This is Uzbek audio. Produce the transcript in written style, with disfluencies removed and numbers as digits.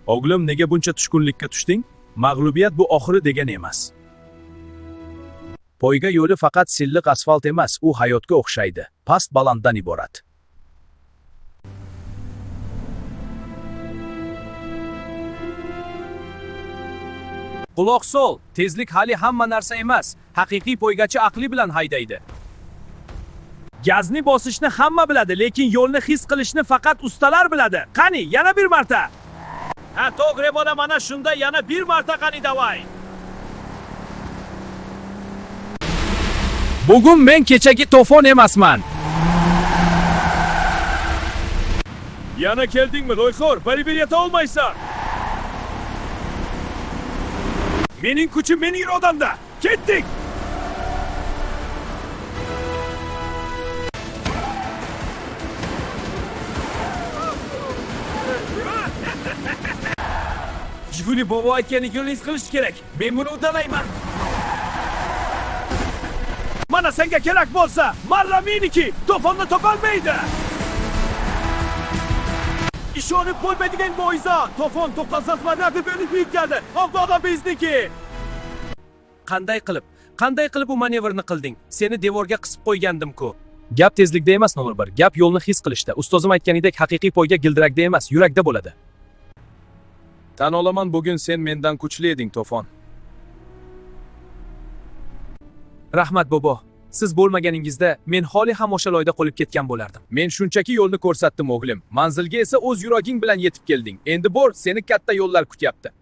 O'g'lim, nega buncha tushkunlikka tushding? Mag'lubiyat bu oxiri degani emas. Poyga yo'li faqat silliq asfalt emas, u hayotga o'xshaydi. Past balanddan iborat. Quloq sol, tezlik hali hamma narsa emas. Haqiqiy poygachi aqli bilan haydaydi. Gazni bosishni hamma biladi, lekin yo'lni his qilishni faqat ustalar biladi. Qani, yana bir marta. Ha, to'g'ri bo'la, mana shunda yana bir marta qani davay. Bugun men kechagi to'fon emasman. Yana keldingmi, loyxo'r? Bir yeta olmaysan. Mening kuchim mening irodamda. Ketdik. Jiguli bobo aytgan yo'lingiz qilish kerak. Men buni uddalayman. Mana senga kerak bo'lsa, marra meniki, to'fonni topolmaydi. İşonib bo'lmaydigan boyza, to'fon to'xtatmaslarda bo'lib yetgandi. Avvalo bizniki. Qanday qilib bu manevrni qilding? Seni devorga qisib qo'ygandim-ku. Gap tezlikda emas, nomor 1. Gap yo'lni his qilishda. Ustozim aytganidek, haqiqiy poyga gildirakda emas, yurakda bo'ladi. Tan olaman, bugun sen mendan kuchli eding, to'fon. Rahmat bobo. Siz bo'lmaganingizda men holi ham o'sha loyda qolib ketgan bo'lardim. Men shunchaki yo'lni ko'rsatdim o'g'lim. Manzilga esa o'z yuraging bilan yetib kelding. Endi bor, seni katta yo'llar kutyapti.